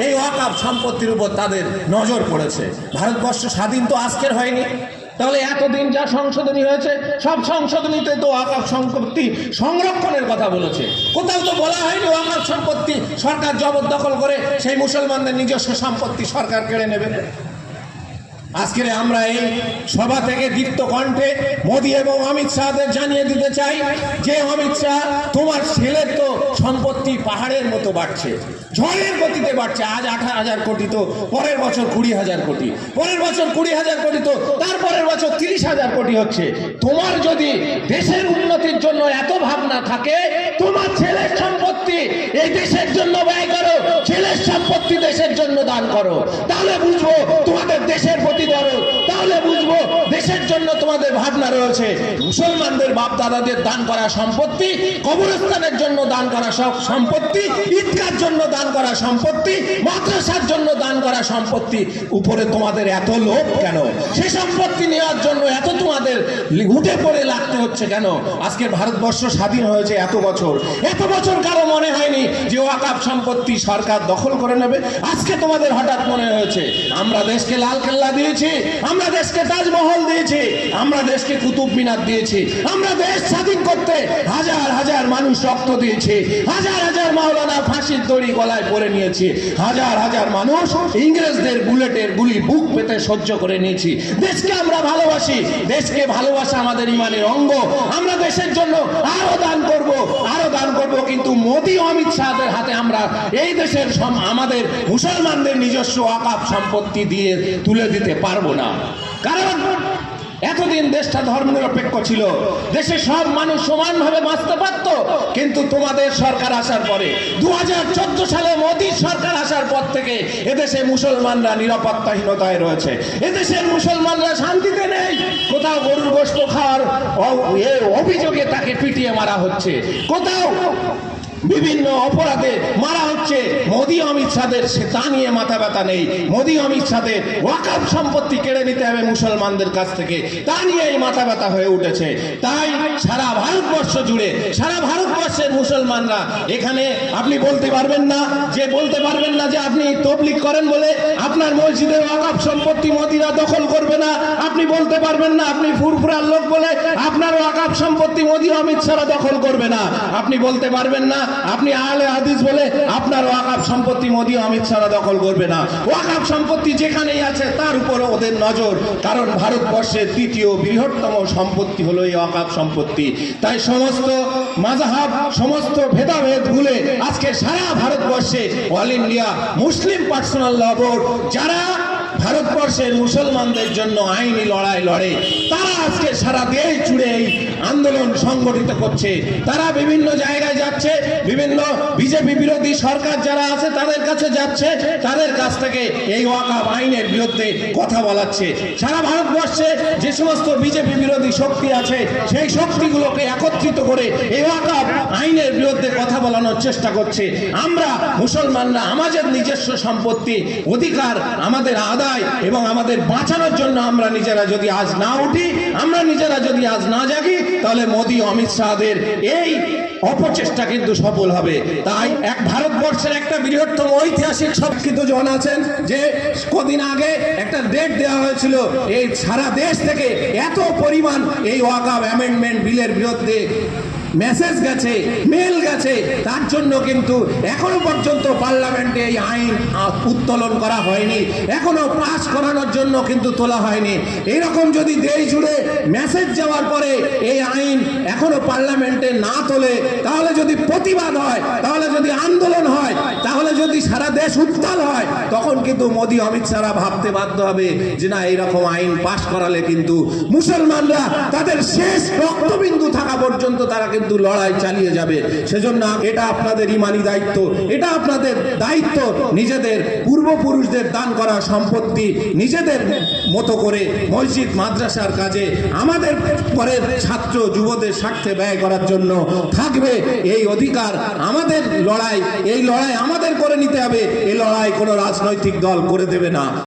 এই ওয়াকফ সম্পত্তির উপর তাদের নজর পড়েছে। ভারতবর্ষ স্বাধীন তো আজকের হয়নি, তাহলে এতদিন যা সংশোধনী হয়েছে সব সংশোধনীতে তো ওয়াকফ সম্পত্তি সংরক্ষণের কথা বলেছে, কোথাও তো বলা হয়নি ওয়াকফ সম্পত্তি সরকার জবরদখল করে সেই মুসলমানদের নিজস্ব সম্পত্তি সরকার কেড়ে নেবে। আজকে আমরা এই সভা থেকে দীপ্ত কণ্ঠে মোদী এবং অমিত শাহদের জানিয়ে দিতে চাই যে অমিত শাহ, তোমার ছেলের তো সম্পত্তি পাহাড়ের মতো বাড়ছে, ঝড়ের গতিতে বাড়ছে। আজ 18,000 কোটি, তো পরের বছর 20,000 কোটি, পরের বছর 20,000 কোটি, তো তারপরের বছর 30,000 কোটি হচ্ছে। তোমার যদি দেশের উন্নতির জন্য এত ভাবনা থাকে, তোমার ছেলের সম্পত্তি এই দেশের জন্য ব্যয় করো, ছেলের সম্পত্তি দেশের জন্য দান করো, তাহলে বুঝবো তোমাদের দেশের প্রতি দরদ, তাহলে বুঝবো দেশের জন্য তোমাদের ভাবনা রয়েছে। মুসলমানদের বাপ দাদাদের দান করা সম্পত্তি, কবরস্থানের জন্য দান করা সব সম্পত্তি, ঈদগার জন্য দান করা সম্পত্তি, মাদ্রাসার জন্য দান করা সম্পত্তি, উপরে তোমাদের এত লোভ কেন? সে সম্পত্তি নেওয়ার জন্য এত তোমাদের উঠে পড়ে লাগতে হচ্ছে কেন? আজকে ভারতবর্ষ স্বাধীন হয়েছে এত বছর কারো মনে হয়নি যে ওয়াকফ সম্পত্তি সরকার দখল করে নেবে। আজকে তোমাদের হঠাৎ মনে হয়েছে। আমরা দেশকে লাল কেল্লা দিয়েছি, আমরা দেশকে তাজমহল দিয়েছি, আমরা দেশকে কুতুব মিনার দিয়েছি, আমরা দেশ স্বাধীন করতে হাজার হাজার মানুষ রক্ত দিয়েছে, হাজার হাজার মাওলানা ফাঁসির দড়ি গলায় পরে নিয়েছি, হাজার হাজার মানুষ ইংরেজদের বুলেটের গুলি বুক পেতে সহ্য করে নিয়েছি। দেশকে আমরা ভালোবাসি, দেশকে ভালোবাসা আমাদের ইমানের অঙ্গ। আমরা দেশের জন্য আরো দান করব, কিন্তু মোদী অমিত শাহদের হাতে আমরা এই দেশের আমাদের মুসলমানদের নিজস্ব ওয়াকফ সম্পত্তি দিয়ে তুলে দিতে পারবো না। কারণ এতদিন দেশটা ধর্মনিরপেক্ষ ছিল, দেশে সব মানুষ সমানভাবে বাঁচতে পারত। কিন্তু তোমাদের সরকার আসার পরে 2014 সালে মোদীর সরকার আসার পর থেকে এদেশে মুসলমানরা নিরাপত্তাহীনতায় রয়েছে, এদেশের মুসলমানরা শান্তিতে নেই। কোথাও গরুর গোশত খাওয়ার অভিযোগে তাকে পিটিয়ে মারা হচ্ছে, কোথাও বিভিন্ন অপরাধে মারা হচ্ছে। মোদী অমিত শাহদের তা নিয়ে মাথা ব্যথা নেই। মোদী অমিত শাহদের ওয়াকফ সম্পত্তি কেড়ে নিতে হবে মুসলমানদের কাছ থেকে, তা নিয়েই মাথা ব্যথা হয়ে উঠেছে। তাই সারা ভারতবর্ষ জুড়ে, সারা ভারতবর্ষের মুসলমানরা, এখানে আপনি বলতে পারবেন না যে আপনি তবলিগ করেন বলে আপনার মসজিদের ওয়াকফ সম্পত্তি মোদীরা দখল করবে না। আপনি বলতে পারবেন না আপনি ফুরফুরার লোক বলে আপনার ওয়াকফ সম্পত্তি মোদী অমিত শাহ দখল করবে না। আপনি বলতে পারবেন না আপনি আহলে হাদিস বলে আপনার ওয়াকফ সম্পত্তি মোদী অমিত শাহ দখল করবে না। ওয়াকফ সম্পত্তি যেখানেই আছে তার উপরে ওদের নজর, কারণ ভারতবর্ষের তৃতীয় বৃহত্তম সম্পত্তি হলো এই ওয়াকফ সম্পত্তি। তাই সমস্ত মাযহাব, সমস্ত ভেদাভেদ ভুলে আজকে সারা ভারতবর্ষে অল ইন্ডিয়া মুসলিম পার্সোনাল ল বোর্ড, যারা ভারতবর্ষের মুসলমানদের জন্য আইনি লড়াই লড়ে, তারা আজকে সারা দেশ জুড়ে এই আন্দোলন সংগঠিত করছে। তারা বিভিন্ন জায়গায় যাচ্ছে, বিভিন্ন বিজেপি বিরোধী সরকার যারা আছে তাদের কাছে যাচ্ছে, তাদের কাছ থেকে এই ওয়াকফ আইনের বিরুদ্ধে কথা বলাচ্ছে। সারা ভারতবর্ষে যে সমস্ত বিজেপি বিরোধী শক্তি আছে সেই শক্তিগুলোকে একত্রিত করে এই ওয়াকফ আইনের বিরুদ্ধে কথা বলানোর চেষ্টা করছে। আমরা মুসলমানরা আমাদের নিজস্ব সম্পত্তি, অধিকার আমাদের আদায় এবং আমাদের বাঁচানোর জন্য আমরা নিজেরা যদি আজ না উঠি, আমরা নিজেরা যদি আজ না জাগি, তাহলে মোদী অমিত শাহদের এই অপচেষ্টা কিন্তু সফল হবে। তাই এক ভারতবর্ষের একটা বৃহত্তম ঐতিহাসিক শিক্ষিত জন আছেন যে কদিন আগে একটা ডেট দেওয়া হয়েছিল, এই সারা দেশ থেকে এত পরিমাণ এই ওয়াকফ অ্যামেন্ডমেন্ট বিলের বিরুদ্ধে মেসেজ গেছে, মেল গেছে, তার জন্য কিন্তু এখনো পর্যন্ত পার্লামেন্টে এই আইন উত্তোলন করা হয়নি, এখনো পাস করানোর জন্য কিন্তু তোলা হয়নি। এইরকম যদি দেশ জুড়ে মেসেজ যাওয়ার পরে এই আইন এখনো পার্লামেন্টে না তোলে, তাহলে যদি প্রতিবাদ হয়, তাহলে যদি আন্দোলন হয়, তাহলে যদি সারা দেশ উত্তাল হয়, তখন কিন্তু মোদী অমিত শাহরা ভাবতে বাধ্য হবে যে না, এইরকম আইন পাস করালে কিন্তু মুসলমানরা তাদের শেষ রক্তবিন্দু থাকা পর্যন্ত তারা কিন্তু লড়াই চালিয়ে যাবে। সেজন্য এটা আপনাদের ইমানি দায়িত্ব, এটা আপনাদের দায়িত্ব নিজেদের পূর্বপুরুষদের দান করা সম্পত্তি নিজেদের মতো করে মসজিদ মাদ্রাসার কাজে আমাদের পরের ছাত্র যুবদের স্বার্থে ব্যয় করার জন্য থাকবে। এই অধিকার আমাদের লড়াই, এই লড়াই আমাদের করে নিতে হবে। এই লড়াই কোনো রাজনৈতিক দল করে দেবে না।